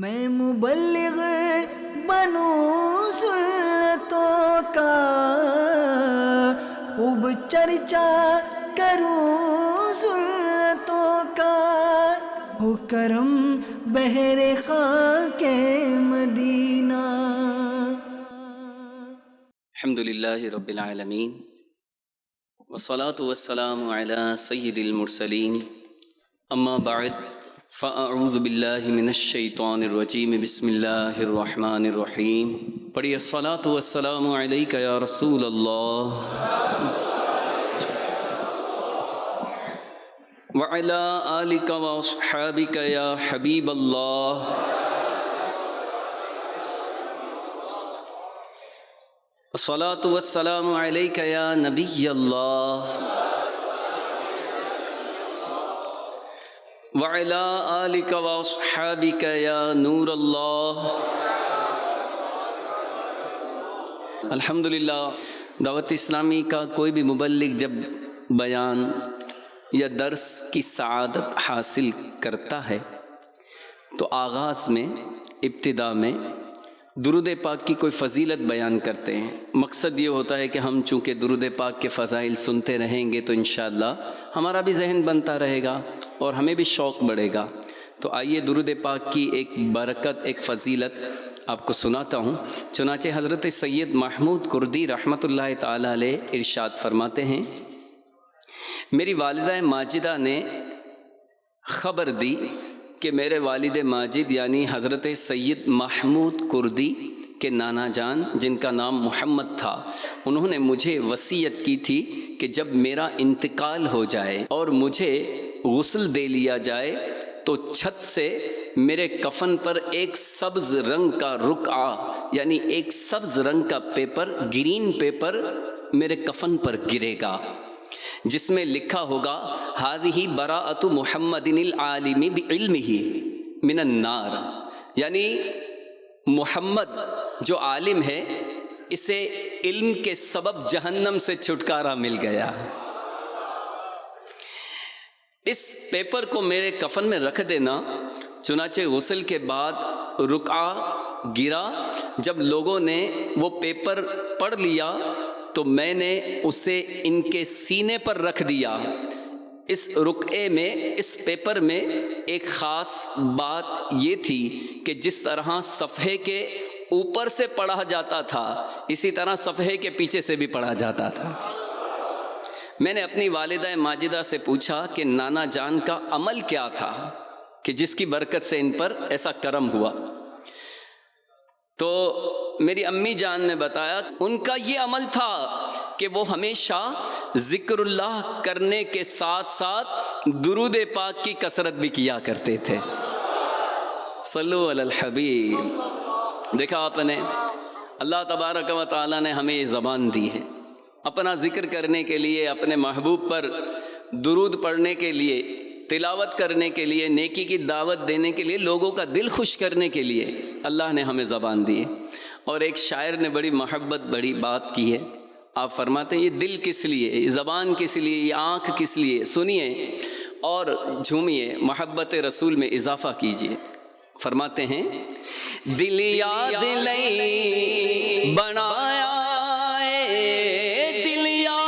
میں مبلغ بنوں سنتوں کا، خوب چرچا کروں سنتوں کا، ہو کرم بہر خاک مدینہ۔ الحمدللہ رب العالمین، والصلاة والسلام علی سید المرسلین، اما بعد فاعوذ باللہ من الشیطان الرجیم، بسم اللہ الرحمن الرحیم۔ پڑھیے الصلاة والسلام علیک یا رسول اللہ وعلی آلک واصحابک یا حبیب اللہ۔ الصلاة والسلام علیک یا نبی اللہ وعلی آلک واصحابک یا نور اللہ۔ الحمدللہ دعوت اسلامی کا کوئی بھی مبلغ جب بیان یا درس کی سعادت حاصل کرتا ہے تو آغاز میں، ابتدا میں درود پاک کی کوئی فضیلت بیان کرتے ہیں۔ مقصد یہ ہوتا ہے کہ ہم چونکہ درود پاک کے فضائل سنتے رہیں گے تو انشاءاللہ ہمارا بھی ذہن بنتا رہے گا اور ہمیں بھی شوق بڑھے گا۔ تو آئیے درود پاک کی ایک برکت، ایک فضیلت آپ کو سناتا ہوں۔ چنانچہ حضرت سید محمود کردی رحمۃ اللہ تعالی علیہ ارشاد فرماتے ہیں، میری والدہ ماجدہ نے خبر دی کہ میرے والد ماجد یعنی حضرت سید محمود کردی کے نانا جان، جن کا نام محمد تھا، انہوں نے مجھے وصیت کی تھی کہ جب میرا انتقال ہو جائے اور مجھے غسل دے لیا جائے تو چھت سے میرے کفن پر ایک سبز رنگ کا رقعہ یعنی ایک سبز رنگ کا پیپر، گرین پیپر میرے کفن پر گرے گا، جس میں لکھا ہوگا ہذہ براءۃ محمد العالم بعلمہ من النار، یعنی محمد جو عالم ہے اسے علم کے سبب جہنم سے چھٹکارا مل گیا۔ اس پیپر کو میرے کفن میں رکھ دینا۔ چنانچہ غسل کے بعد رقعہ گرا، جب لوگوں نے وہ پیپر پڑھ لیا تو میں نے اسے ان کے سینے پر رکھ دیا۔ اس رقعے میں، اس پیپر میں ایک خاص بات یہ تھی کہ جس طرح صفحے کے اوپر سے پڑھا جاتا تھا اسی طرح صفحے کے پیچھے سے بھی پڑھا جاتا تھا۔ میں نے اپنی والدہ ماجدہ سے پوچھا کہ نانا جان کا عمل کیا تھا کہ جس کی برکت سے ان پر ایسا کرم ہوا؟ تو میری امی جان نے بتایا ان کا یہ عمل تھا کہ وہ ہمیشہ ذکر اللہ کرنے کے ساتھ ساتھ درود پاک کی کثرت بھی کیا کرتے تھے۔ صلو علی الحبیب۔ دیکھا آپ نے، اللہ تبارک و تعالی نے ہمیں یہ زبان دی ہے اپنا ذکر کرنے کے لیے، اپنے محبوب پر درود پڑھنے کے لیے، تلاوت کرنے کے لیے، نیکی کی دعوت دینے کے لیے، لوگوں کا دل خوش کرنے کے لیے اللہ نے ہمیں زبان دی ہے۔ اور ایک شاعر نے بڑی محبت، بڑی بات کی ہے۔ آپ فرماتے ہیں یہ دل کس لیے، یہ زبان کس لیے، یہ آنکھ کس لیے؟ سنیے اور جھومیے، محبت رسول میں اضافہ کیجیے۔ فرماتے ہیں دل یاد لئی بنایا، دل یاد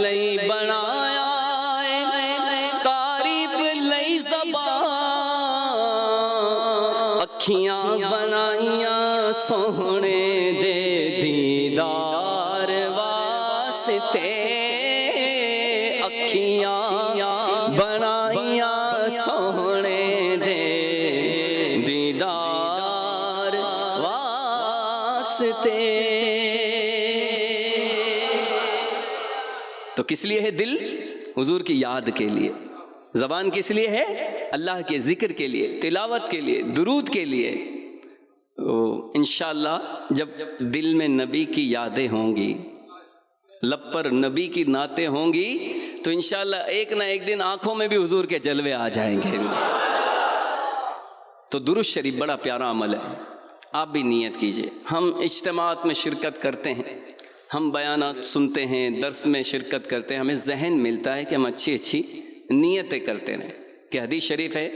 لئی بنایا، تعریف لئی زبان، اکھیاں بنائیاں سوہنے دے دیدار واسطے، اکھیاں بنائیاں سوہنے دے دیدار واسطے۔ تو کس لیے ہے دل؟ حضور کی یاد کے لیے۔ زبان کس لیے ہے؟ اللہ کے ذکر کے لیے، تلاوت کے لیے، درود کے لیے۔ انشاءاللہ جب دل میں نبی کی یادیں ہوں گی، لب پر نبی کی نعتیں ہوں گی تو انشاءاللہ ایک نہ ایک دن آنکھوں میں بھی حضور کے جلوے آ جائیں گے۔ تو درود شریف بڑا پیارا عمل ہے، آپ بھی نیت کیجئے۔ ہم اجتماعات میں شرکت کرتے ہیں، ہم بیانات سنتے ہیں، درس میں شرکت کرتے ہیں، ہمیں ذہن ملتا ہے کہ ہم اچھی اچھی نیتیں کرتے رہیں کہ حدیث شریف ہے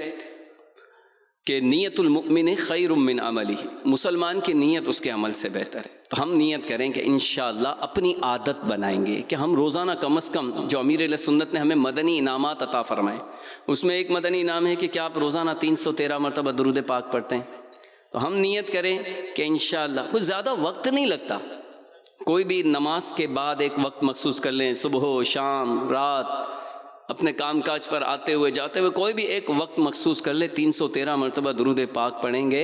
کہ نیت المؤمن خیر من عملہ، مسلمان کی نیت اس کے عمل سے بہتر ہے۔ تو ہم نیت کریں کہ انشاءاللہ اپنی عادت بنائیں گے کہ ہم روزانہ کم از کم، جو امیر علیہ سنت نے ہمیں مدنی انعامات عطا فرمائے، اس میں ایک مدنی انعام ہے کہ کیا آپ روزانہ 313 مرتبہ درود پاک پڑھتے ہیں؟ تو ہم نیت کریں کہ انشاءاللہ کچھ زیادہ وقت نہیں لگتا، کوئی بھی نماز کے بعد ایک وقت مخصوص کر لیں، صبح ہو، شام، رات، اپنے کام کاج پر آتے ہوئے جاتے ہوئے کوئی بھی ایک وقت مخصوص کر لے، 313 مرتبہ درود پاک پڑھیں گے،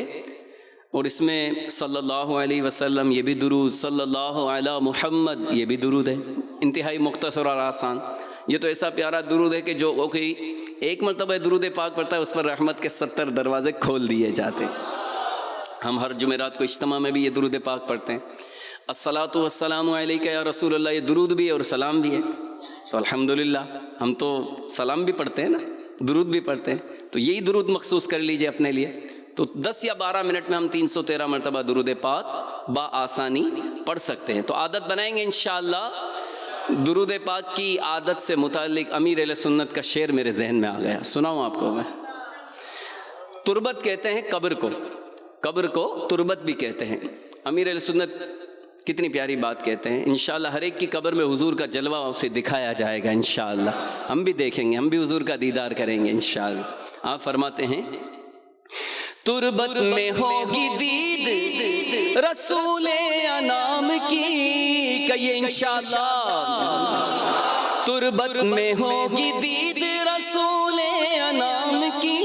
اور اس میں صلی اللہ علیہ وسلم یہ بھی درود، صلی اللہ علی محمد یہ بھی درود ہے، انتہائی مختصر اور آسان۔ یہ تو ایسا پیارا درود ہے کہ جو ایک مرتبہ درود پاک پڑھتا ہے اس پر رحمت کے 70 دروازے کھول دیے جاتے ہیں۔ ہم ہر جمعرات کو اجتماع میں بھی یہ درود پاک پڑھتے ہیں، الصلاۃ والسلام علیک یا رسول اللہ، یہ درود بھی ہے اور سلام بھی ہے۔ تو الحمدللہ ہم تو سلام بھی پڑھتے ہیں نا، درود بھی پڑھتے ہیں، تو یہی درود مخصوص کر لیجئے اپنے لیے۔ تو 10 یا 12 منٹ میں ہم 313 مرتبہ درود پاک بآسانی پڑھ سکتے ہیں۔ تو عادت بنائیں گے انشاءاللہ۔ درود پاک کی عادت سے متعلق امیر اہل سنت کا شعر میرے ذہن میں آ گیا، سناؤں آپ کو میں۔ تربت کہتے ہیں قبر کو، قبر کو تربت بھی کہتے ہیں۔ امیر اہل سنت کتنی پیاری بات کہتے ہیں، انشاءاللہ ہر ایک کی قبر میں حضور کا جلوہ اسے دکھایا جائے گا انشاءاللہ، ہم بھی دیکھیں گے، ہم بھی حضور کا دیدار کریں گے انشاءاللہ۔ آپ فرماتے ہیں تربت میں ہوگی دید رسول انام کی، کہ انشاءاللہ تربت میں ہوگی دید رسول انام کی،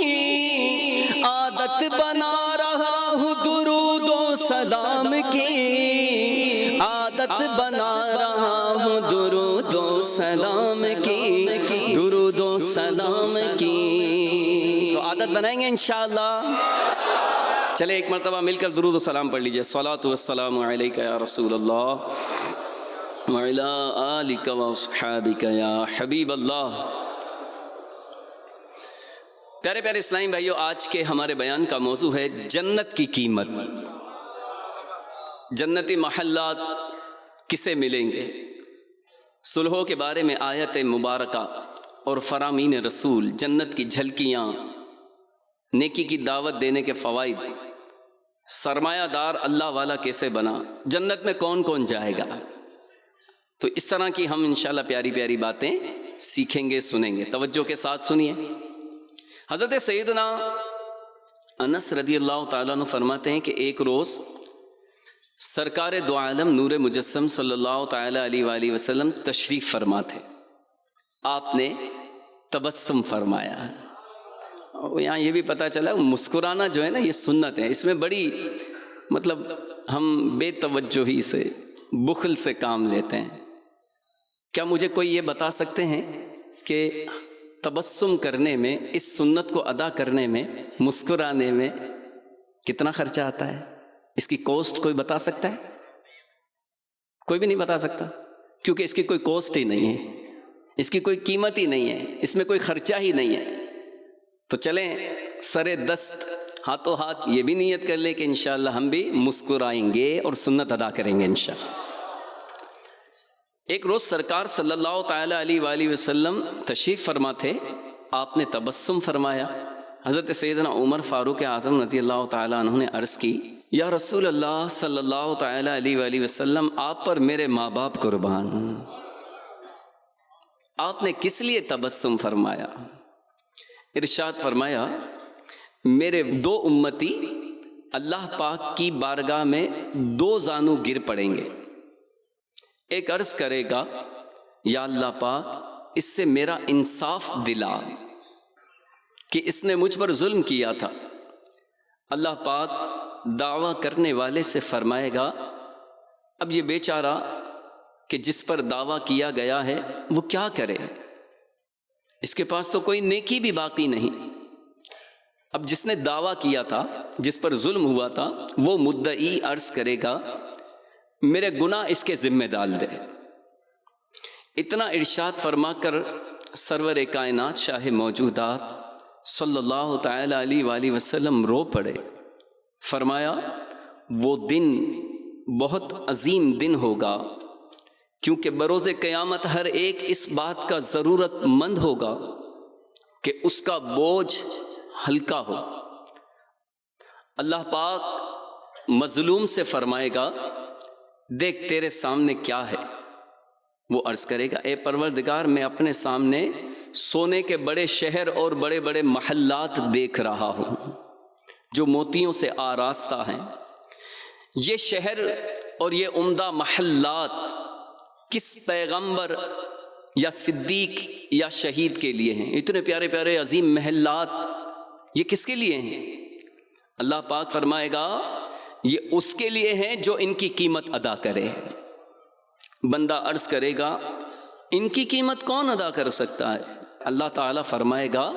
عادت بنا رہا ہوں درود و سلام کی، عادت بنا رہا ہوں درود و سلام کی، درود و سلام کی۔ تو عادت بنائیں گے انشاءاللہ۔ چلے ایک مرتبہ مل کر درود و سلام پڑھ لیجئے، صلاۃ والسلام علیک یا رسول اللہ وعلی آلک واصحابک یا حبیب اللہ۔ پیارے پیارے اسلامی بھائیو، آج کے ہمارے بیان کا موضوع ہے جنت کی قیمت۔ جنتی محلات کسے ملیں گے؟ صلحوں کے بارے میں آیت مبارکہ اور فرامین رسول، جنت کی جھلکیاں، نیکی کی دعوت دینے کے فوائد، سرمایہ دار اللہ والا کیسے بنا، جنت میں کون کون جائے گا، تو اس طرح کی ہم انشاءاللہ پیاری پیاری باتیں سیکھیں گے، سنیں گے۔ توجہ کے ساتھ سنیے۔ حضرت سیدنا انس رضی اللہ تعالیٰ عنہ فرماتے ہیں کہ ایک روز سرکار دو عالم نور مجسم صلی اللہ تعالیٰ علیہ وآلہ وسلم تشریف فرما تھے، آپ نے تبسم فرمایا۔ یہاں یہ بھی پتہ چلا مسکرانا جو ہے نا یہ سنت ہے، اس میں بڑی مطلب ہم بے توجہی سے، بخل سے کام لیتے ہیں۔ کیا مجھے کوئی یہ بتا سکتے ہیں کہ تبسم کرنے میں، اس سنت کو ادا کرنے میں، مسکرانے میں کتنا خرچہ آتا ہے؟ اس کی کوسٹ کوئی بتا سکتا ہے؟ کوئی بھی نہیں بتا سکتا، کیونکہ اس کی کوئی کوسٹ ہی نہیں ہے، اس کی کوئی قیمت ہی نہیں ہے، اس میں کوئی خرچہ ہی نہیں ہے۔ تو چلیں سرے دست، ہاتھوں ہاتھ یہ بھی نیت کر لیں کہ انشاءاللہ ہم بھی مسکرائیں گے اور سنت ادا کریں گے انشاءاللہ۔ ایک روز سرکار صلی اللہ تعالیٰ علیہ وآلہ وسلم تشریف فرما تھے، آپ نے تبسم فرمایا۔ حضرت سیدنا عمر فاروق اعظم رضی اللہ تعالیٰ عنہ نے عرض کی، یا رسول اللہ صلی اللہ تعالیٰ علیہ وآلہ وسلم، آپ پر میرے ماں باپ قربان، آپ نے کس لیے تبسم فرمایا؟ ارشاد فرمایا، میرے دو امتی اللہ پاک کی بارگاہ میں دو زانو گر پڑیں گے، ایک عرض کرے گا یا اللہ پاک اس سے میرا انصاف دلا کہ اس نے مجھ پر ظلم کیا تھا۔ اللہ پاک دعویٰ کرنے والے سے فرمائے گا، اب یہ بیچارہ کہ جس پر دعویٰ کیا گیا ہے وہ کیا کرے، اس کے پاس تو کوئی نیکی بھی باقی نہیں۔ اب جس نے دعویٰ کیا تھا، جس پر ظلم ہوا تھا، وہ مدعی عرض کرے گا میرے گناہ اس کے ذمہ ڈال دے۔ اتنا ارشاد فرما کر سرور کائنات شاہ موجودات صلی اللہ تعالیٰ علیہ وآلہ وسلم رو پڑے۔ فرمایا وہ دن بہت عظیم دن ہوگا، کیونکہ بروز قیامت ہر ایک اس بات کا ضرورت مند ہوگا کہ اس کا بوجھ ہلکا ہو، اللہ پاک مظلوم سے فرمائے گا دیکھ تیرے سامنے کیا ہے؟ وہ عرض کرے گا اے پروردگار میں اپنے سامنے سونے کے بڑے شہر اور بڑے بڑے محلات دیکھ رہا ہوں جو موتیوں سے آراستہ ہیں۔ یہ شہر اور یہ عمدہ محلات کس پیغمبر یا صدیق یا شہید کے لیے ہیں؟ اتنے پیارے پیارے عظیم محلات یہ کس کے لیے ہیں؟ اللہ پاک فرمائے گا یہ اس کے لیے ہیں جو ان کی قیمت ادا کرے۔ بندہ عرض کرے گا ان کی قیمت کون ادا کر سکتا ہے؟ اللہ تعالیٰ فرمائے گا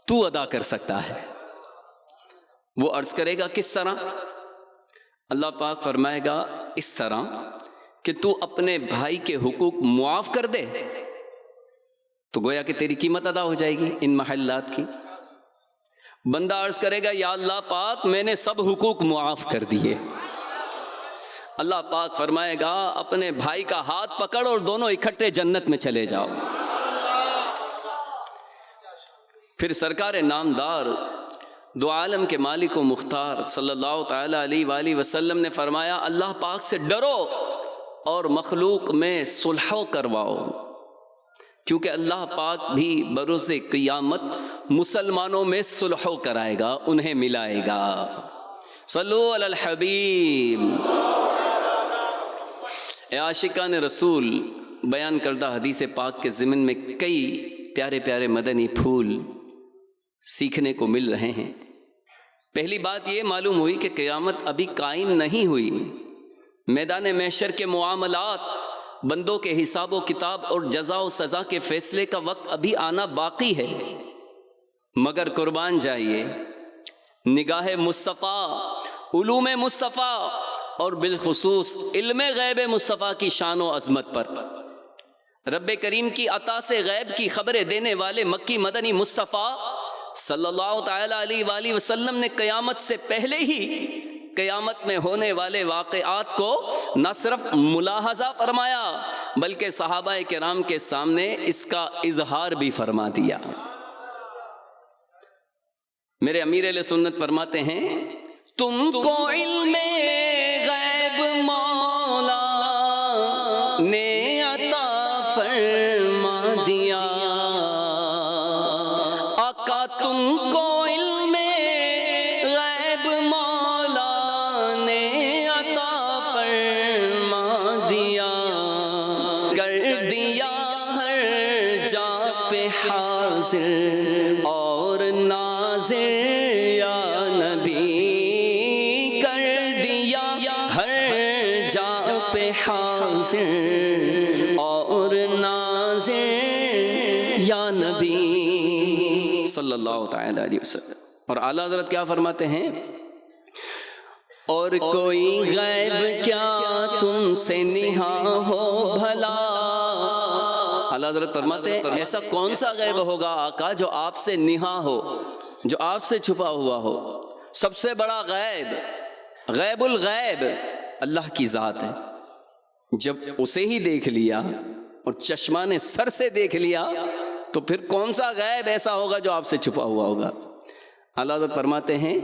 تو ادا کر سکتا ہے۔ وہ عرض کرے گا کس طرح؟ اللہ پاک فرمائے گا اس طرح کہ تو اپنے بھائی کے حقوق معاف کر دے تو گویا کہ تیری قیمت ادا ہو جائے گی ان محلات کی۔ بندہ عرض کرے گا یا اللہ پاک میں نے سب حقوق معاف کر دیے۔ اللہ پاک فرمائے گا اپنے بھائی کا ہاتھ پکڑ اور دونوں اکٹھے جنت میں چلے جاؤ۔ پھر سرکار نامدار دو عالم کے مالک و مختار صلی اللہ تعالیٰ علیہ وآلہ وسلم نے فرمایا اللہ پاک سے ڈرو اور مخلوق میں صلح کرواؤ، کیونکہ اللہ پاک بھی بروز قیامت مسلمانوں میں صلح کرائے گا، انہیں ملائے گا۔ صلو علی الحبیب۔ اے عاشقان رسول، بیان کردہ حدیث پاک کے ضمن میں کئی پیارے پیارے مدنی پھول سیکھنے کو مل رہے ہیں۔ پہلی بات یہ معلوم ہوئی کہ قیامت ابھی قائم نہیں ہوئی۔ میدان محشر کے معاملات، بندوں کے حساب و کتاب اور جزا و سزا کے فیصلے کا وقت ابھی آنا باقی ہے، مگر قربان جائیے نگاہ مصطفیٰ، علوم مصطفیٰ اور بالخصوص علم غیب مصطفیٰ کی شان و عظمت پر۔ رب کریم کی عطا سے غیب کی خبریں دینے والے مکی مدنی مصطفیٰ صلی اللہ تعالیٰ علیہ وآلہ وسلم نے قیامت سے پہلے ہی قیامت میں ہونے والے واقعات کو نہ صرف ملاحظہ فرمایا بلکہ صحابہ کرام کے سامنے اس کا اظہار بھی فرما دیا۔ میرے امیر اہل سنت فرماتے ہیں تم کو علم غیب مولا نے عطا فرما دیا، آقا تم کو علم غیب مولا نے عطا فرما دیا، کر دیا ہر جا پہ حاضر اور ناظر یا نبی، کر دیا ہر جا پہ حاضر اور ناظر یا نبی صلی اللہ تعالیٰ علیہ وسلم۔ اور اعلیٰ حضرت کیا فرماتے ہیں؟ اور کوئی غیب کیا تم سے نہاں ہو بھلا، اعلیٰ حضرت فرماتے ہیں ایسا کون سا غیب ہوگا آقا جو آپ سے نہاں ہو، جو آپ سے چھپا ہوا ہو؟ سب سے بڑا غیب، غیب الغیب اللہ کی ذات ہے۔ جب اسے ہی دیکھ لیا اور چشمان سر سے دیکھ لیا تو پھر کون سا غیب ایسا ہوگا جو آپ سے چھپا ہوا ہوگا؟ اللہ تعالیٰ فرماتے ہیں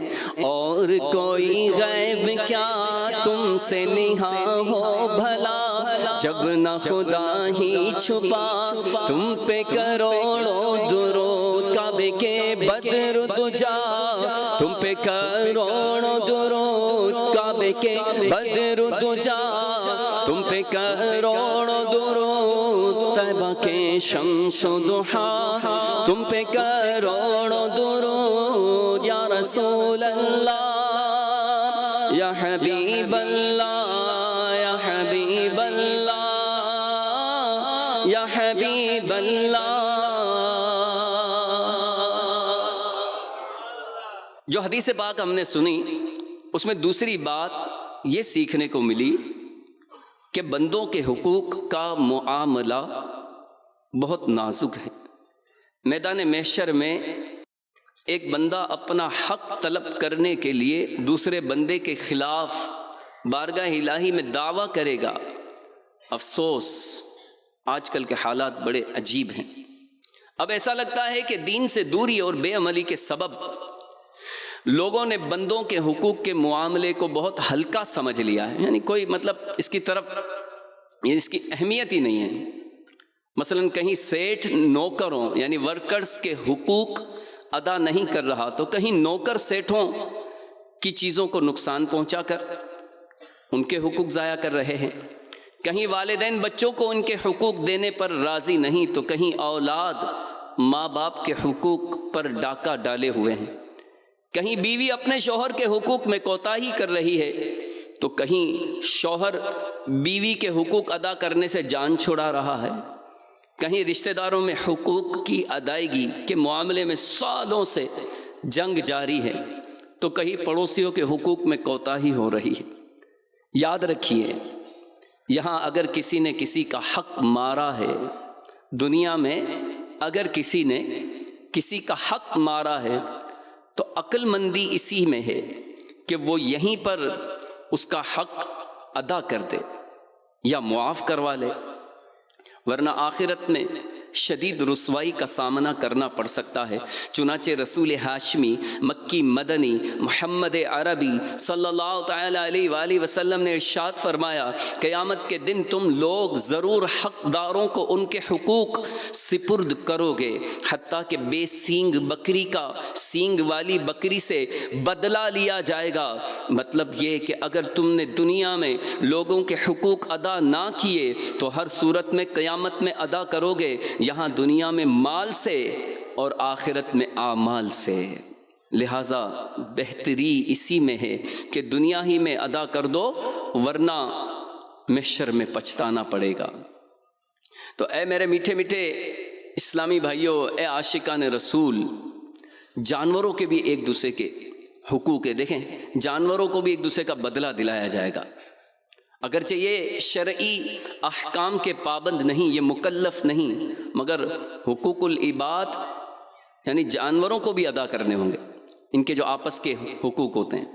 اور کوئی غیب کیا تم سے نہاں ہو بھلا، جب نہ خدا ہی چھپا تم پہ کروڑوں درود، کعبے کے بدر دجا تم پہ کروڑوں درود، کعبے کے بدر دجا تم پہ کروڑوں درود، طیبہ کے شمس و ضحیٰ تم پہ کروڑوں درود، یا رسول اللہ یا حبیب اللہ یا حبیب اللہ یا حبیب اللہ۔ جو حدیث پاک ہم نے سنی اس میں دوسری بات یہ سیکھنے کو ملی کہ بندوں کے حقوق کا معاملہ بہت نازک ہے۔ میدان محشر میں ایک بندہ اپنا حق طلب کرنے کے لیے دوسرے بندے کے خلاف بارگاہ الہی میں دعویٰ کرے گا۔ افسوس آج کل کے حالات بڑے عجیب ہیں۔ اب ایسا لگتا ہے کہ دین سے دوری اور بے عملی کے سبب لوگوں نے بندوں کے حقوق کے معاملے کو بہت ہلکا سمجھ لیا ہے، یعنی کوئی مطلب اس کی طرف اس کی اہمیت ہی نہیں ہے۔ مثلا کہیں سیٹھ نوکروں یعنی ورکرز کے حقوق ادا نہیں کر رہا تو کہیں نوکر سیٹھوں کی چیزوں کو نقصان پہنچا کر ان کے حقوق ضائع کر رہے ہیں، کہیں والدین بچوں کو ان کے حقوق دینے پر راضی نہیں تو کہیں اولاد ماں باپ کے حقوق پر ڈاکہ ڈالے ہوئے ہیں، کہیں بیوی اپنے شوہر کے حقوق میں کوتاہی کر رہی ہے تو کہیں شوہر بیوی کے حقوق ادا کرنے سے جان چھڑا رہا ہے، کہیں رشتہ داروں میں حقوق کی ادائیگی کے معاملے میں سالوں سے جنگ جاری ہے تو کہیں پڑوسیوں کے حقوق میں کوتاہی ہو رہی ہے۔ یاد رکھیے، یہاں اگر کسی نے کسی کا حق مارا ہے، دنیا میں اگر کسی نے کسی کا حق مارا ہے تو عقل مندی اسی میں ہے کہ وہ یہیں پر اس کا حق ادا کر دے یا معاف کروا لے، ورنہ آخرت میں شدید رسوائی کا سامنا کرنا پڑ سکتا ہے۔ چنانچہ رسول ہاشمی مکی مدنی محمد عربی صلی اللہ تعالیٰ علیہ وآلہ وسلم نے ارشاد فرمایا، قیامت کے دن تم لوگ ضرور حقداروں کو ان کے حقوق سپرد کرو گے، حتیٰ کہ بے سینگ بکری کا سینگ والی بکری سے بدلہ لیا جائے گا۔ مطلب یہ کہ اگر تم نے دنیا میں لوگوں کے حقوق ادا نہ کیے تو ہر صورت میں قیامت میں ادا کرو گے، یہاں دنیا میں مال سے اور آخرت میں اعمال سے۔ لہٰذا بہتری اسی میں ہے کہ دنیا ہی میں ادا کر دو ورنہ محشر میں پچھتانا پڑے گا۔ تو اے میرے میٹھے میٹھے اسلامی بھائیوں، اے عاشقان رسول، جانوروں کے بھی ایک دوسرے کے حقوق ہے۔ دیکھیں، جانوروں کو بھی ایک دوسرے کا بدلہ دلایا جائے گا، اگرچہ یہ شرعی احکام کے پابند نہیں، یہ مکلف نہیں، مگر حقوق العباد یعنی جانوروں کو بھی ادا کرنے ہوں گے، ان کے جو آپس کے حقوق ہوتے ہیں۔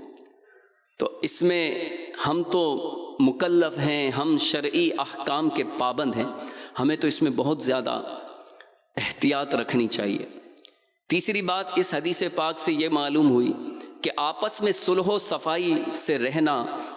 تو اس میں ہم تو مکلف ہیں، ہم شرعی احکام کے پابند ہیں، ہمیں تو اس میں بہت زیادہ احتیاط رکھنی چاہیے۔ تیسری بات اس حدیث پاک سے یہ معلوم ہوئی کہ آپس میں صلح و صفائی سے رہنا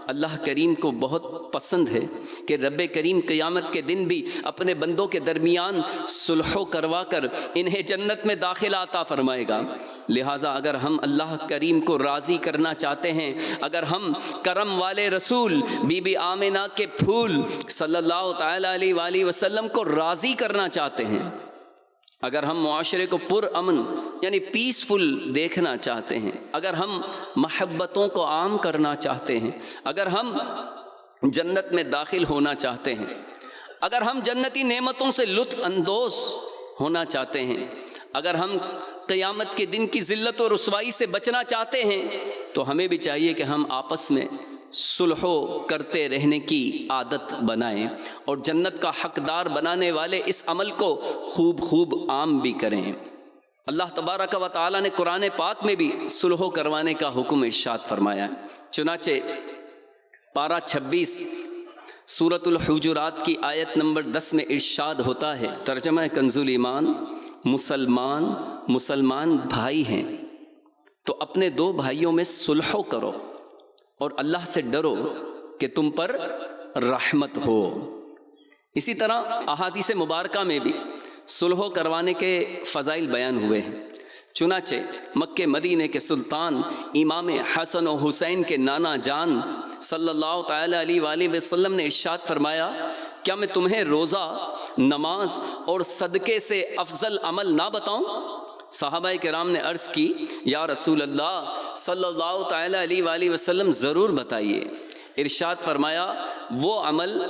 اللہ کریم کو بہت پسند ہے، کہ رب کریم قیامت کے دن بھی اپنے بندوں کے درمیان صلح کروا کر انہیں جنت میں داخلہ عطا فرمائے گا۔ لہٰذا اگر ہم اللہ کریم کو راضی کرنا چاہتے ہیں، اگر ہم کرم والے رسول بی بی آمنہ کے پھول صلی اللہ تعالیٰ علیہ وآلہ وسلم کو راضی کرنا چاہتے ہیں، اگر ہم معاشرے کو پر امن یعنی پیسفل دیکھنا چاہتے ہیں، اگر ہم محبتوں کو عام کرنا چاہتے ہیں، اگر ہم جنت میں داخل ہونا چاہتے ہیں، اگر ہم جنتی نعمتوں سے لطف اندوز ہونا چاہتے ہیں، اگر ہم قیامت کے دن کی ذلت و رسوائی سے بچنا چاہتے ہیں، تو ہمیں بھی چاہیے کہ ہم آپس میں صلح کرتے رہنے کی عادت بنائیں اور جنت کا حقدار بنانے والے اس عمل کو خوب عام بھی کریں۔ اللہ تبارک و تعالیٰ نے قرآن پاک میں بھی صلح کروانے کا حکم ارشاد فرمایا ہے۔ چنانچہ پارہ 26 سورۃ الحجرات کی آیت نمبر 10 میں ارشاد ہوتا ہے، ترجمہ کنز الایمان، مسلمان بھائی ہیں تو اپنے دو بھائیوں میں صلح کرو اور اللہ سے ڈرو کہ تم پر رحمت ہو۔ اسی طرح احادیث مبارکہ میں بھی صلح کروانے کے فضائل بیان ہوئے ہیں۔ چنانچہ مکہ مدینے کے سلطان امام حسن و حسین کے نانا جان صلی اللہ تعالیٰ علیہ وآلہ وسلم نے ارشاد فرمایا، کیا میں تمہیں روزہ، نماز اور صدقے سے افضل عمل نہ بتاؤں؟ صحابہ کرام نے عرض کی، یا رسول اللہ صلی اللہ تعالیٰ علیہ وآلہ وسلم ضرور بتائیے۔ ارشاد فرمایا، وہ عمل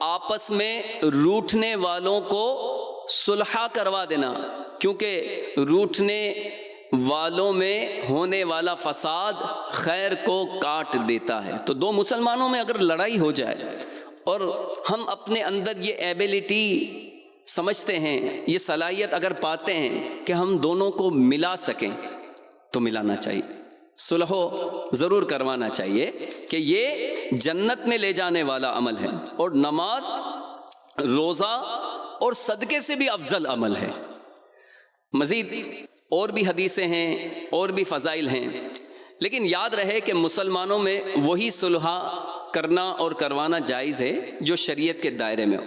آپس میں روٹھنے والوں کو صلح کروا دینا، کیونکہ روٹھنے والوں میں ہونے والا فساد خیر کو کاٹ دیتا ہے۔ تو دو مسلمانوں میں اگر لڑائی ہو جائے اور ہم اپنے اندر یہ ایبیلٹی سمجھتے ہیں، یہ صلاحیت اگر پاتے ہیں کہ ہم دونوں کو ملا سکیں تو ملانا چاہیے، صلح ضرور کروانا چاہیے کہ یہ جنت میں لے جانے والا عمل ہے، اور نماز، روزہ اور صدقے سے بھی افضل عمل ہے۔ مزید اور بھی حدیثیں ہیں اور بھی فضائل ہیں، لیکن یاد رہے کہ مسلمانوں میں وہی صلح کرنا اور کروانا جائز ہے جو شریعت کے دائرے میں ہو،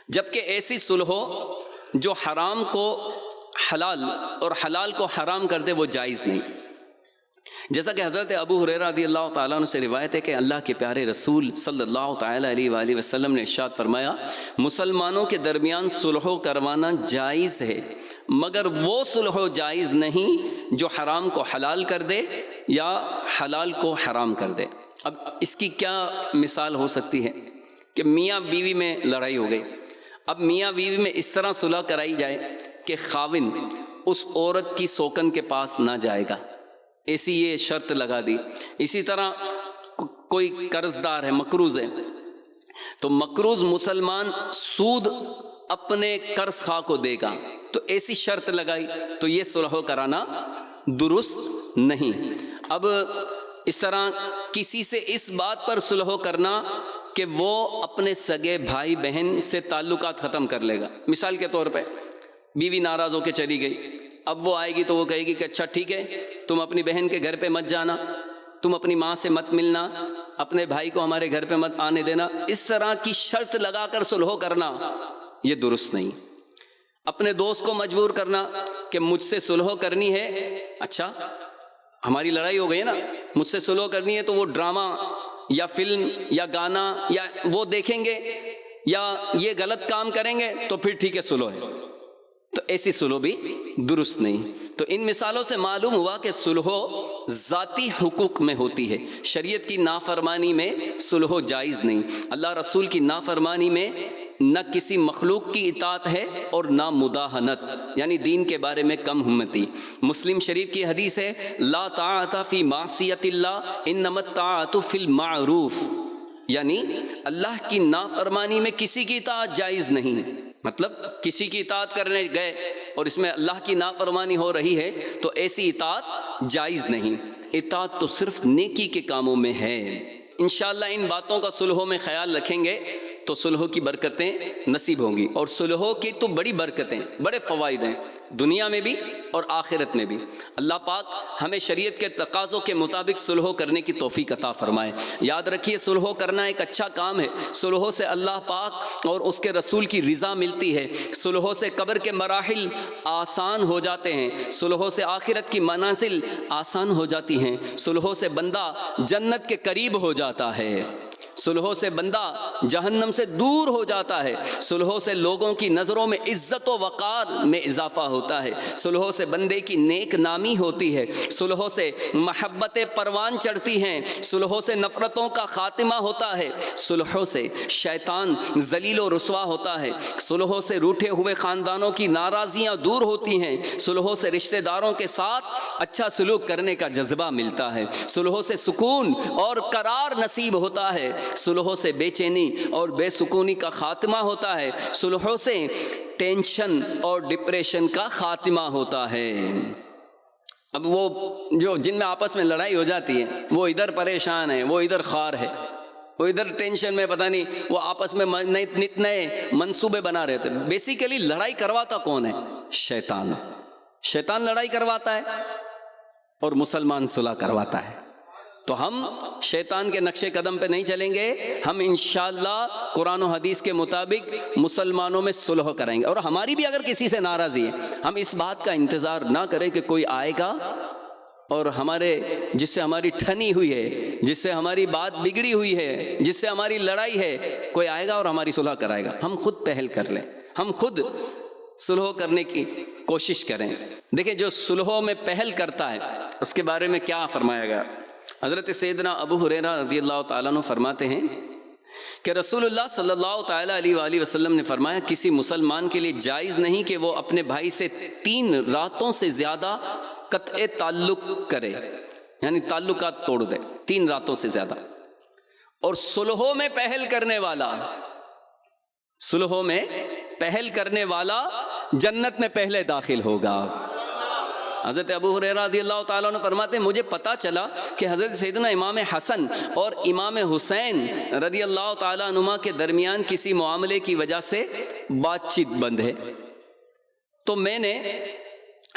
جبکہ ایسی صلح ہو جو حرام کو حلال اور حلال کو حرام کر دے وہ جائز نہیں۔ جیسا کہ حضرت ابو ہریرہ رضی اللہ تعالیٰ عنہ سے روایت ہے کہ اللہ کے پیارے رسول صلی اللہ تعالیٰ علیہ وآلہ وسلم نے ارشاد فرمایا، مسلمانوں کے درمیان صلح کروانا جائز ہے، مگر وہ صلح جائز نہیں جو حرام کو حلال کر دے یا حلال کو حرام کر دے۔ اب اس کی کیا مثال ہو سکتی ہے کہ میاں بیوی میں لڑائی ہو گئی، اب میاں بیوی میں اس طرح صلح کرائی جائے کہ خاوند اس عورت کی سوکن کے پاس نہ جائے گا، ایسی یہ شرط لگا دی۔ اسی طرح کوئی قرض دار ہے، مقروض ہے، تو مقروض مسلمان سود اپنے قرض خواہ کو دے گا، تو ایسی شرط لگائی، تو یہ صلح کرانا درست نہیں۔ اب اس طرح کسی سے اس بات پر صلح کرنا کہ وہ اپنے سگے بھائی بہن سے تعلقات ختم کر لے گا، مثال کے طور پہ بیوی ناراض ہو کے چلی گئی، اب وہ آئے گی تو وہ کہے گی کہ اچھا ٹھیک ہے، تم اپنی بہن کے گھر پہ مت جانا، تم اپنی ماں سے مت ملنا، اپنے بھائی کو ہمارے گھر پہ مت آنے دینا، اس طرح کی شرط لگا کر صلح کرنا یہ درست نہیں۔ اپنے دوست کو مجبور کرنا کہ مجھ سے صلح کرنی ہے، اچھا ہماری لڑائی ہو گئی ہے نا، مجھ سے صلح کرنی ہے، تو وہ ڈرامہ یا فلم یا گانا یا وہ دیکھیں گے یا یہ غلط کام کریں گے تو پھر ٹھیک ہے صلح ہے، تو ایسی صلح بھی درست نہیں۔ تو ان مثالوں سے معلوم ہوا کہ صلح ذاتی حقوق میں ہوتی ہے، شریعت کی نافرمانی میں صلح جائز نہیں۔ اللہ رسول کی نافرمانی میں نہ کسی مخلوق کی اطاعت ہے اور نہ مداہنت، یعنی دین کے بارے میں کم ہمتی۔ مسلم شریف کی حدیث ہے، لا طاعت فی معصیت اللہ انما الطاعت فی المعروف، یعنی اللہ کی نافرمانی میں کسی کی اطاعت جائز نہیں، مطلب کسی کی اطاعت کرنے گئے اور اس میں اللہ کی نافرمانی ہو رہی ہے تو ایسی اطاعت جائز نہیں، اطاعت تو صرف نیکی کے کاموں میں ہے۔ انشاءاللہ ان باتوں کا صلحوں میں خیال رکھیں گے تو صلحوں کی برکتیں نصیب ہوں گی، اور صلحوں کی تو بڑی برکتیں، بڑے فوائد ہیں دنیا میں بھی اور آخرت میں بھی۔ اللہ پاک ہمیں شریعت کے تقاضوں کے مطابق صلح کرنے کی توفیق عطا فرمائے۔ یاد رکھیے صلح کرنا ایک اچھا کام ہے، صلحوں سے اللہ پاک اور اس کے رسول کی رضا ملتی ہے، صلحوں سے قبر کے مراحل آسان ہو جاتے ہیں، صلحوں سے آخرت کی منازل آسان ہو جاتی ہیں، صلحوں سے بندہ جنت کے قریب ہو جاتا ہے، صلحوں سے بندہ جہنم سے دور ہو جاتا ہے، صلحوں سے لوگوں کی نظروں میں عزت و وقار میں اضافہ ہوتا ہے، صلحوں سے بندے کی نیک نامی ہوتی ہے، صلحوں سے محبتیں پروان چڑھتی ہیں، صلحوں سے نفرتوں کا خاتمہ ہوتا ہے، صلحوں سے شیطان ذلیل و رسوا ہوتا ہے، صلحوں سے روٹھے ہوئے خاندانوں کی ناراضیاں دور ہوتی ہیں، صلحوں سے رشتہ داروں کے ساتھ اچھا سلوک کرنے کا جذبہ ملتا ہے، صلحوں سے سکون اور قرار نصیب ہوتا ہے، صلحوں سے بے چینی اور بے سکونی کا خاتمہ ہوتا ہے، صلحوں سے ٹینشن اور ڈپریشن کا خاتمہ ہوتا ہے۔ اب وہ جو جن میں آپس میں لڑائی ہو جاتی ہے وہ ادھر پریشان ہے، وہ ادھر خار ہے، وہ ادھر ٹینشن میں، پتہ نہیں وہ آپس میں نئے منصوبے بنا رہے تھے۔ بیسیکلی لڑائی کرواتا کون ہے؟ شیطان۔ شیطان لڑائی کرواتا ہے اور مسلمان صلح کرواتا ہے۔ تو ہم شیطان کے نقش قدم پہ نہیں چلیں گے، ہم انشاءاللہ قرآن و حدیث کے مطابق مسلمانوں میں صلح کریں گے، اور ہماری بھی اگر کسی سے ناراضی ہے ہم اس بات کا انتظار نہ کریں کہ کوئی آئے گا اور ہمارے جس سے ہماری ٹھنی ہوئی ہے، جس سے ہماری بات بگڑی ہوئی ہے، جس سے ہماری لڑائی ہے، کوئی آئے گا اور ہماری صلح کرائے گا۔ ہم خود پہل کر لیں، ہم خود صلح کرنے کی کوشش کریں۔ دیکھیں جو صلحوں میں پہل کرتا ہے اس کے بارے میں کیا فرمایا گیا۔ حضرت سیدنا ابو ہریرہ رضی اللہ تعالیٰ عنہ فرماتے ہیں کہ رسول اللہ صلی اللہ تعالیٰ علیہ وآلہ وسلم نے فرمایا، کسی مسلمان کے لیے جائز نہیں کہ وہ اپنے بھائی سے 3 راتوں سے زیادہ قطع تعلق کرے، یعنی تعلقات توڑ دے 3 راتوں سے زیادہ، اور صلحوں میں پہل کرنے والا، صلحوں میں پہل کرنے والا جنت میں پہلے داخل ہوگا۔ حضرت ابو ہریرہ رضی اللہ تعالیٰ عنہ فرماتے ہیں، مجھے پتا چلا کہ حضرت سیدنا امام حسن اور امام حسین رضی اللہ تعالیٰ عنہما کے درمیان کسی معاملے کی وجہ سے بات چیت بند ہے، تو میں نے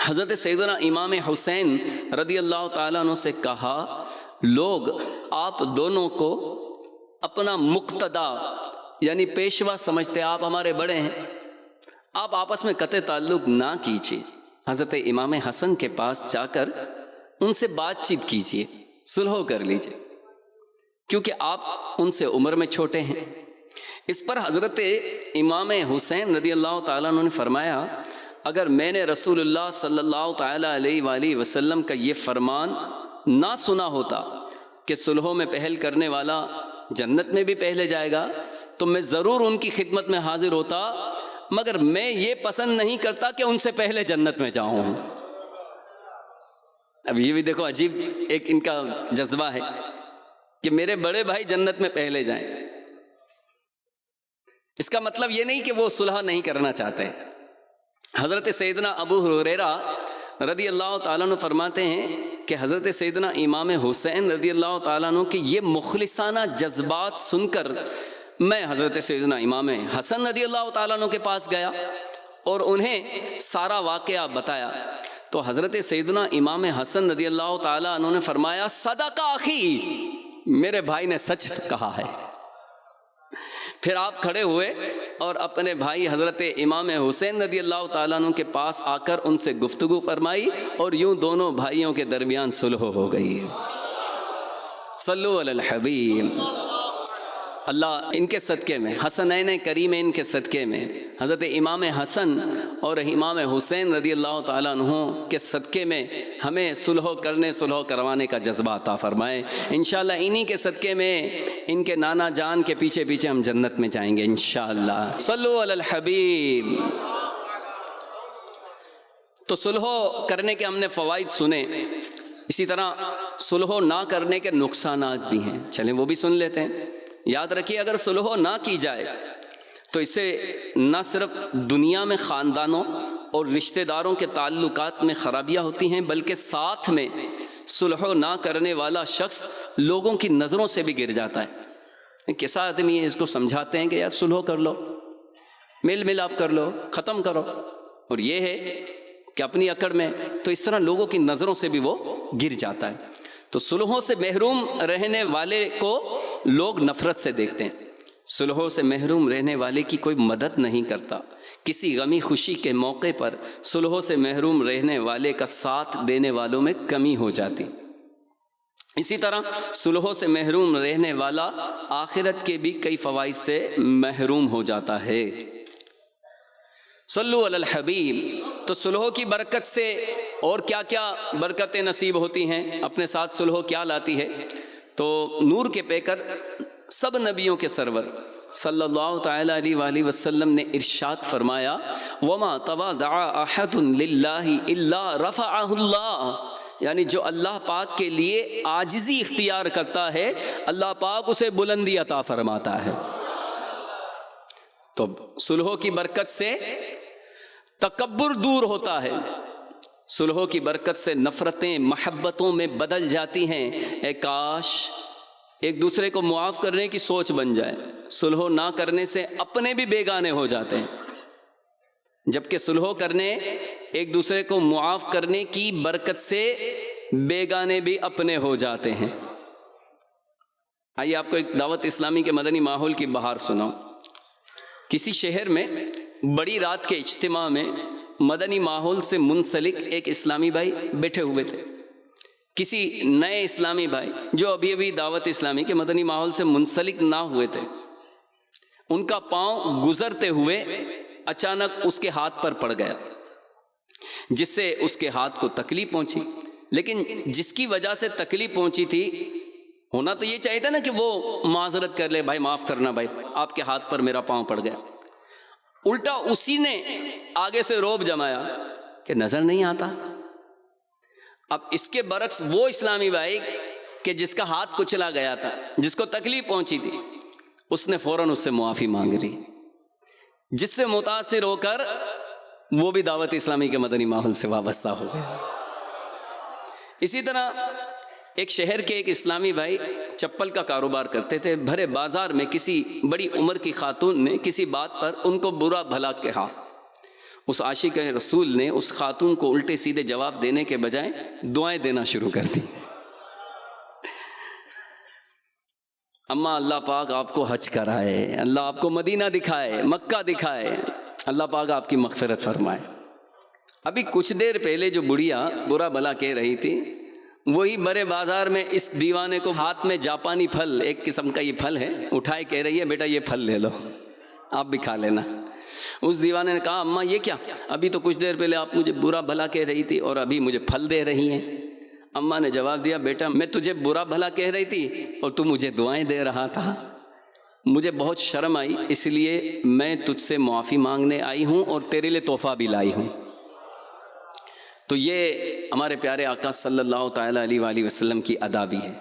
حضرت سیدنا امام حسین رضی اللہ تعالیٰ عنہ سے کہا، لوگ آپ دونوں کو اپنا مقتدا یعنی پیشوا سمجھتے، آپ ہمارے بڑے ہیں، آپ آپس میں قطع تعلق نہ کیجیے، حضرت امام حسن کے پاس جا کر ان سے بات چیت کیجیے، صلح کر لیجیے، کیونکہ آپ ان سے عمر میں چھوٹے ہیں۔ اس پر حضرت امام حسین رضی اللہ تعالیٰ عنہ نے فرمایا، اگر میں نے رسول اللہ صلی اللہ تعالیٰ علیہ وآلہ وسلم کا یہ فرمان نہ سنا ہوتا کہ صلحوں میں پہل کرنے والا جنت میں بھی پہلے جائے گا تو میں ضرور ان کی خدمت میں حاضر ہوتا، مگر میں یہ پسند نہیں کرتا کہ ان سے پہلے جنت میں جاؤں۔ اب یہ بھی دیکھو عجیب ایک ان کا جذبہ ہے کہ میرے بڑے بھائی جنت میں پہلے جائیں۔ اس کا مطلب یہ نہیں کہ وہ صلح نہیں کرنا چاہتے۔ حضرت سیدنا ابو ہریرہ رضی اللہ تعالیٰ عنہ فرماتے ہیں کہ حضرت سیدنا امام حسین رضی اللہ تعالیٰ عنہ کے یہ مخلصانہ جذبات سن کر میں حضرت سیدنا امام حسن رضی اللہ تعالیٰ عنہ کے پاس گیا اور انہیں سارا واقعہ بتایا، تو حضرت سیدنا امام حسن رضی اللہ تعالیٰ عنہ نے فرمایا، صدق اخی، میرے بھائی نے سچ کہا ہے۔ پھر آپ کھڑے ہوئے اور اپنے بھائی حضرت امام حسین رضی اللہ تعالیٰ عنہ کے پاس آ کر ان سے گفتگو فرمائی اور یوں دونوں بھائیوں کے درمیان صلح ہو گئی۔ صلو علی الحبیب۔ اللہ ان کے صدقے میں، حسنین کریمین کے صدقے میں، حضرت امام حسن اور امام حسین رضی اللہ تعالیٰ عنہ کے صدقے میں ہمیں صلح کروانے کا جذبہ عطا فرمائے۔ انشاءاللہ انہی کے صدقے میں ان کے نانا جان کے پیچھے پیچھے ہم جنت میں جائیں گے انشاءاللہ۔ صلو علی الحبیب۔ تو صلح کرنے کے ہم نے فوائد سنے، اسی طرح صلح نہ کرنے کے نقصانات بھی ہیں، چلیں وہ بھی سن لیتے ہیں۔ یاد رکھیے، اگر صلح نہ کی جائے تو اس سے نہ صرف دنیا میں خاندانوں اور رشتہ داروں کے تعلقات میں خرابیاں ہوتی ہیں، بلکہ ساتھ میں صلح نہ کرنے والا شخص لوگوں کی نظروں سے بھی گر جاتا ہے۔ کیسا آدمی ہے، اس کو سمجھاتے ہیں کہ یار صلح کر لو، میل ملاپ کر لو، ختم کرو، اور یہ ہے کہ اپنی اکڑ میں، تو اس طرح لوگوں کی نظروں سے بھی وہ گر جاتا ہے۔ تو صلحوں سے محروم رہنے والے کو لوگ نفرت سے دیکھتے ہیں، صلحوں سے محروم رہنے والے کی کوئی مدد نہیں کرتا، کسی غمی خوشی کے موقع پر صلحوں سے محروم رہنے والے کا ساتھ دینے والوں میں کمی ہو جاتی۔ اسی طرح صلحوں سے محروم رہنے والا آخرت کے بھی کئی فوائد سے محروم ہو جاتا ہے۔ صلو علی الحبیب۔ تو صلحوں کی برکت سے اور کیا کیا برکتیں نصیب ہوتی ہیں، اپنے ساتھ صلح کیا لاتی ہے؟ تو نور کے پیکر سب نبیوں کے سرور صلی اللہ تعالیٰ علیہ وآلہ وسلم نے ارشاد فرمایا، وَمَا تَوَاضَعَ أَحَدٌ لِلَّهِ إِلَّا رَفَعَهُ اللَّهُ، یعنی جو اللہ پاک کے لیے عاجزی اختیار کرتا ہے اللہ پاک اسے بلندی عطا فرماتا ہے۔ تو صلحوں کی برکت سے تکبر دور ہوتا ہے، صلحوں کی برکت سے نفرتیں محبتوں میں بدل جاتی ہیں۔ اے کاش ایک دوسرے کو معاف کرنے کی سوچ بن جائے، صلح نہ کرنے سے اپنے بھی بیگانے ہو جاتے ہیں، جبکہ صلح کرنے، ایک دوسرے کو معاف کرنے کی برکت سے بیگانے بھی اپنے ہو جاتے ہیں۔ آئیے آپ کو ایک دعوت اسلامی کے مدنی ماحول کی بہار سناؤں۔ کسی شہر میں بڑی رات کے اجتماع میں مدنی ماحول سے منسلک ایک اسلامی بھائی بیٹھے ہوئے تھے۔ کسی نئے اسلامی بھائی جو ابھی دعوت اسلامی کے مدنی ماحول سے منسلک نہ ہوئے تھے، ان کا پاؤں گزرتے ہوئے اچانک اس کے ہاتھ پر پڑ گیا، جس سے اس کے ہاتھ کو تکلیف پہنچی۔ لیکن جس کی وجہ سے تکلیف پہنچی تھی، ہونا تو یہ چاہیے تھا نا کہ وہ معذرت کر لے، بھائی معاف کرنا، بھائی آپ کے ہاتھ پر میرا پاؤں پڑ گیا۔ الٹا اسی نے آگے سے روب جمایا کہ نظر نہیں آتا۔ اب اس کے برعکس وہ اسلامی بھائی کہ جس کا ہاتھ کچلا گیا تھا، جس کو تکلیف پہنچی تھی، اس نے فوراً اس سے معافی مانگ لی، جس سے متاثر ہو کر وہ بھی دعوت اسلامی کے مدنی ماحول سے وابستہ ہو گئے۔ اسی طرح ایک شہر کے ایک اسلامی بھائی چپل کا کاروبار کرتے تھے۔ بھرے بازار میں کسی بڑی عمر کی خاتون نے کسی بات پر ان کو برا بھلا کہا۔ اس عاشق رسول نے اس خاتون کو الٹے سیدھے جواب دینے کے بجائے دعائیں دینا شروع کر دی. اماں اللہ پاک آپ کو حج کرائے، اللہ آپ کو مدینہ دکھائے، مکہ دکھائے، اللہ پاک آپ کی مغفرت فرمائے. ابھی کچھ دیر پہلے جو بڑھیا برا بھلا کہہ رہی تھی، وہی برے بازار میں اس دیوانے کو ہاتھ میں جاپانی پھل، ایک قسم کا یہ پھل ہے، اٹھائے کہہ رہی ہے بیٹا یہ پھل لے لو آپ بھی کھا لینا. اس دیوانے نے کہا اماں یہ کیا، ابھی تو کچھ دیر پہلے آپ مجھے برا بھلا کہہ رہی تھی اور ابھی مجھے پھل دے رہی ہیں. اماں نے جواب دیا بیٹا میں تجھے برا بھلا کہہ رہی تھی اور تو مجھے دعائیں دے رہا تھا. مجھے بہت شرم آئی، اس لیے میں تجھ سے معافی مانگنے آئی ہوں اور تیرے لیے تحفہ بھی لائی ہوں. تو یہ ہمارے پیارے آقا صلی اللہ تعالیٰ علیہ وآلہ وسلم کی ادا بھی ہے.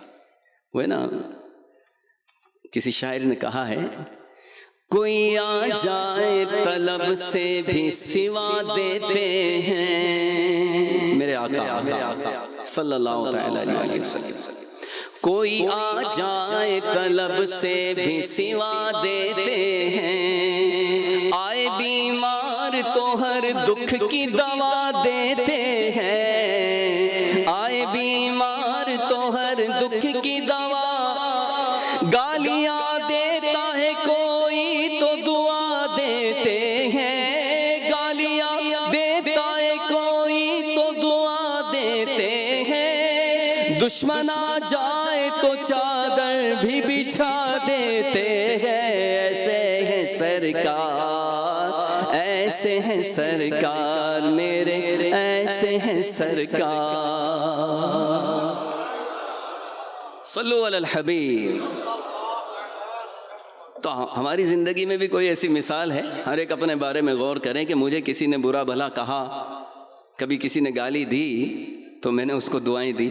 وہ ہے نا، کسی شاعر نے کہا ہے کوئی آ جائے طلب سے بھی سوا دیتے ہیں میرے آقا صلی اللہ تعالیٰ علیہ وسلم. کوئی آ جائے طلب سے بھی سوا دیتے ہیں، آئے بیمار تو ہر دکھ کی دوا دیتے ہیں، آئے بیمار تو ہر دکھ کی دوا، گالیاں دیتا ہے کوئی تو دعا دیتے ہیں، گالیاں دیتا ہے کوئی تو دعا دیتے ہیں، دشمن آ جائے تو چادر بھی بچھا دیتے ہیں. ایسے ہیں سرکار، ایسے ہیں سرکار میرے، ایسے ہیں سرکار. صلو علی الحبیب. تو ہماری زندگی میں بھی کوئی ایسی مثال ہے؟ ہر ایک اپنے بارے میں غور کریں کہ مجھے کسی نے برا بھلا کہا، کبھی کسی نے گالی دی تو میں نے اس کو دعائیں دی،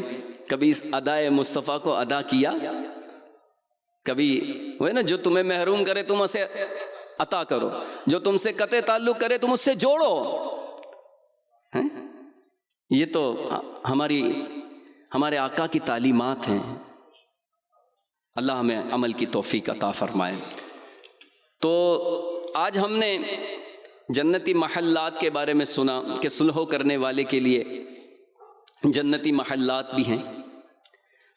کبھی اس ادائے مصطفیٰ کو ادا کیا، کبھی وہ ہے نا جو تمہیں محروم کرے تم اسے عطا کرو، جو تم سے قطع تعلق کرے تم اس سے جوڑو. یہ تو ہمارے آقا کی تعلیمات ہیں. اللہ ہمیں عمل کی توفیق عطا فرمائے. تو آج ہم نے جنتی محلات کے بارے میں سنا کہ صلح کرنے والے کے لیے جنتی محلات بھی ہیں.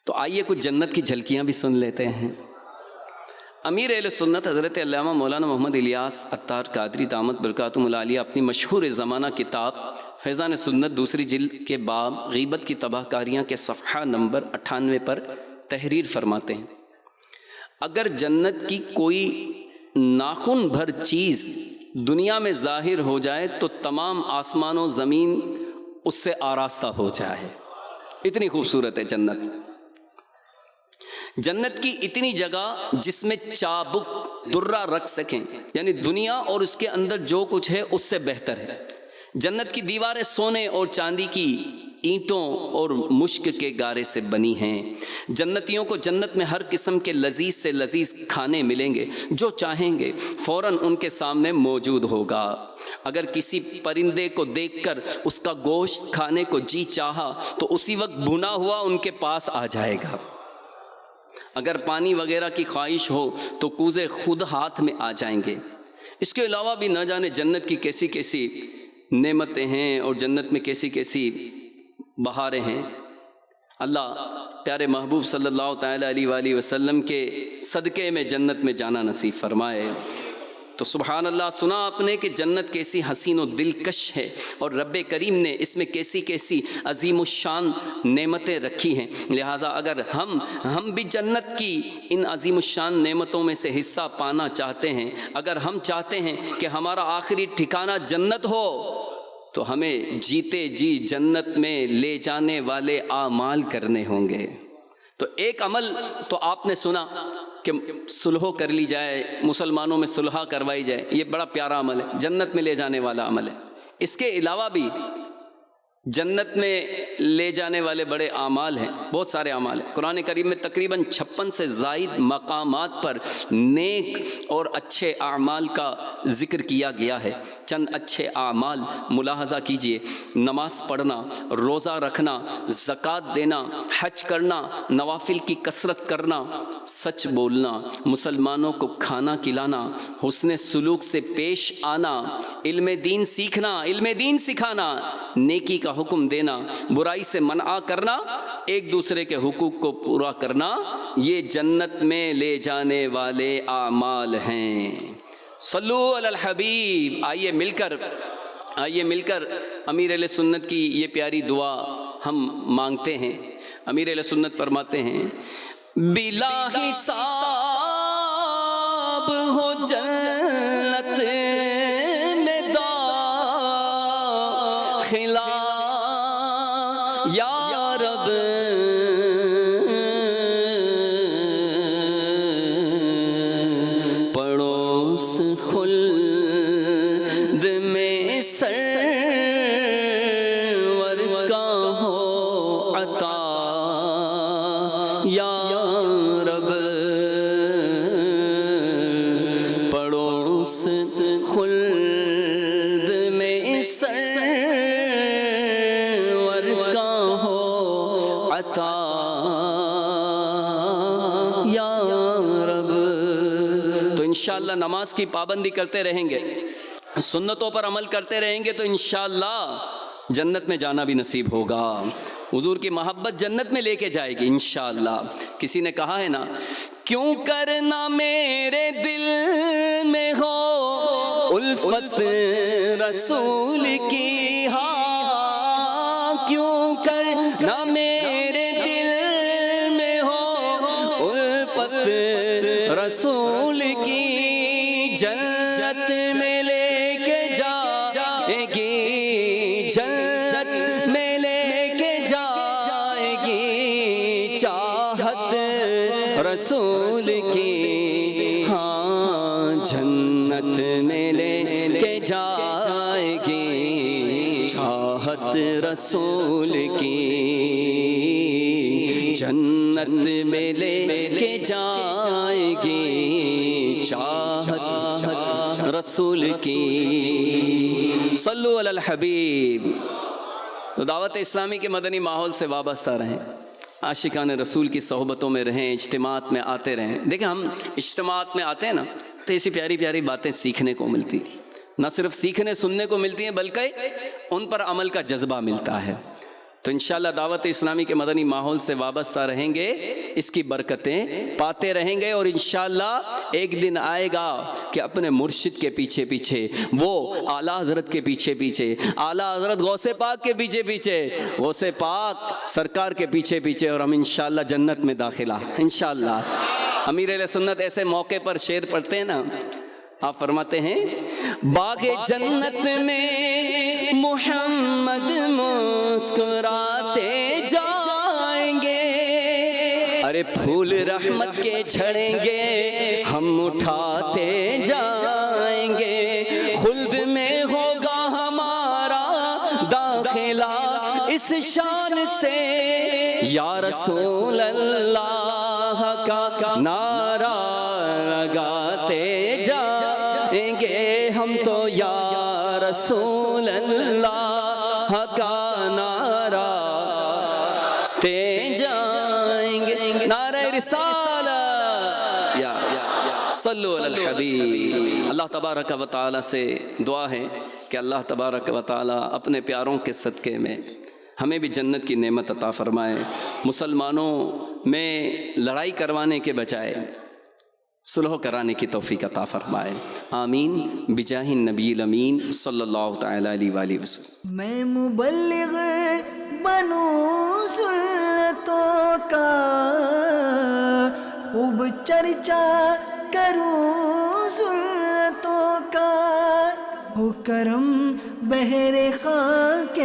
تو آئیے کچھ جنت کی جھلکیاں بھی سن لیتے ہیں. امیر اہل سنت حضرت علامہ مولانا محمد الیاس عطار قادری دامت برکاتہم العالیہ اپنی مشہور زمانہ کتاب فیضان سنت دوسری جلد کے باب غیبت کی تباہ کاریاں کے صفحہ نمبر 98 پر تحریر فرماتے ہیں اگر جنت کی کوئی ناخن بھر چیز دنیا میں ظاہر ہو جائے تو تمام آسمان و زمین اس سے آراستہ ہو جائے. اتنی خوبصورت ہے جنت. جنت کی اتنی جگہ جس میں چابک درہ رکھ سکیں، یعنی دنیا اور اس کے اندر جو کچھ ہے اس سے بہتر ہے. جنت کی دیواریں سونے اور چاندی کی اینٹوں اور مشک کے گارے سے بنی ہیں. جنتیوں کو جنت میں ہر قسم کے لذیذ سے لذیذ کھانے ملیں گے، جو چاہیں گے فوراً ان کے سامنے موجود ہوگا. اگر کسی پرندے کو دیکھ کر اس کا گوشت کھانے کو جی چاہا تو اسی وقت بھنا ہوا ان کے پاس آ جائے گا. اگر پانی وغیرہ کی خواہش ہو تو کوزے خود ہاتھ میں آ جائیں گے. اس کے علاوہ بھی نہ جانے جنت کی کیسی کیسی نعمتیں ہیں اور جنت میں کیسی کیسی بہاریں ہیں. اللہ پیارے محبوب صلی اللہ تعالیٰ علیہ وآلہ وسلم کے صدقے میں جنت میں جانا نصیب فرمائے. تو سبحان اللہ، سنا آپ نے کہ جنت کیسی حسین و دلکش ہے اور رب کریم نے اس میں کیسی کیسی عظیم الشان نعمتیں رکھی ہیں. لہٰذا اگر ہم بھی جنت کی ان عظیم الشان نعمتوں میں سے حصہ پانا چاہتے ہیں، اگر ہم چاہتے ہیں کہ ہمارا آخری ٹھکانہ جنت ہو، تو ہمیں جیتے جی جنت میں لے جانے والے اعمال کرنے ہوں گے. تو ایک عمل تو آپ نے سنا کہ صلح کر لی جائے، مسلمانوں میں صلح کروائی جائے، یہ بڑا پیارا عمل ہے، جنت میں لے جانے والا عمل ہے. اس کے علاوہ بھی جنت میں لے جانے والے بڑے اعمال ہیں، بہت سارے اعمال ہیں۔ قرآن کریم میں تقریباً 56 سے زائد مقامات پر نیک اور اچھے اعمال کا ذکر کیا گیا ہے۔ چند اچھے اعمال ملاحظہ کیجئے: نماز پڑھنا، روزہ رکھنا، زکوٰۃ دینا، حج کرنا، نوافل کی کثرت کرنا، سچ بولنا، مسلمانوں کو کھانا کھلانا، حسن سلوک سے پیش آنا، علم دین سیکھنا، علم دین سکھانا، نیکی کا حکم دینا، برائی سے منع کرنا، ایک دوسرے کے حقوق کو پورا کرنا، یہ جنت میں لے جانے والے اعمال ہیں۔ صلو علی الحبیب۔ آئیے مل کر امیر اہل سنت کی یہ پیاری دعا ہم مانگتے ہیں۔ امیر اہل سنت فرماتے ہیں: بلا حساب ہو جنت میں داخلہ یا رب، پڑوس خلد میں سرور کا ہو عطا یا رب، پڑوس خلد میں سرور کا ہو عطا یا رب۔ تو انشاءاللہ نماز کی پابندی کرتے رہیں گے، سنتوں پر عمل کرتے رہیں گے تو انشاءاللہ جنت میں جانا بھی نصیب ہوگا۔ حضور کی محبت جنت میں لے کے جائے گی انشاءاللہ۔ کسی نے کہا ہے نا، کیوں کرنا میرے دل میں ہو الفت رسول کی، ہاں کیوں کرنا میرے دل میں ہو الفت رسول کی، جنت میں لے کے جائے گی، جنت میں لے کے جائے گی، چاہت رسول کی، ہاں جنت میں لے کے جائے گی، چاہت رسول کی، جنت میں لے کے جائے گی، چاہت رسول کی۔ صلو علی الحبیب۔ تو دعوت اسلامی کے مدنی ماحول سے وابستہ رہیں، عاشقان رسول کی صحبتوں میں رہیں، اجتماعات میں آتے رہیں۔ دیکھیں ہم اجتماعات میں آتے ہیں نا تو ایسی پیاری پیاری باتیں سیکھنے کو ملتی، نہ صرف سیکھنے سننے کو ملتی ہیں بلکہ ان پر عمل کا جذبہ ملتا ہے۔ تو انشاءاللہ دعوت اسلامی کے مدنی ماحول سے وابستہ رہیں گے، اس کی برکتیں پاتے رہیں گے، اور انشاءاللہ ایک دن آئے گا کہ اپنے مرشد کے پیچھے پیچھے، وہ اعلیٰ حضرت کے پیچھے پیچھے، اعلیٰ حضرت غوث پاک کے پیچھے پیچھے، غوث پاک سرکار کے پیچھے پیچھے، اور ہم انشاءاللہ جنت میں داخلہ انشاءاللہ۔ امیر اہل سنت ایسے موقع پر شعر پڑھتے ہیں نا، آپ فرماتے ہیں: باغ جنت میں محمد مسکراتے جائیں گے، ارے پھول رحمت کے جھڑیں گے ہم اٹھاتے جائیں گے، خلد میں ہوگا ہمارا داخلہ اس شان سے، یا رسول اللہ کا نعرہ لگاتے جائیں گے ہم تو، یا رسول اللہ کا نعرہ تے جائیں گے، نعرہ رسالت۔ یا صلو علی الحبیب۔ اللہ تبارک و تعالی سے دعا ہے کہ اللہ تبارک و تعالی اپنے پیاروں کے صدقے میں ہمیں بھی جنت کی نعمت عطا فرمائے، مسلمانوں میں لڑائی کروانے کے بجائے صلح کرانے کی توفیق عطا فرمائے، آمین بجاہ النبی الامین صلی اللہ تعالی علیہ وآلہ وسلم۔ میں مبلغ بنوں سنتوں کا، خوب چرچا کروں سنتوں کا، ہو کرم بہر خاک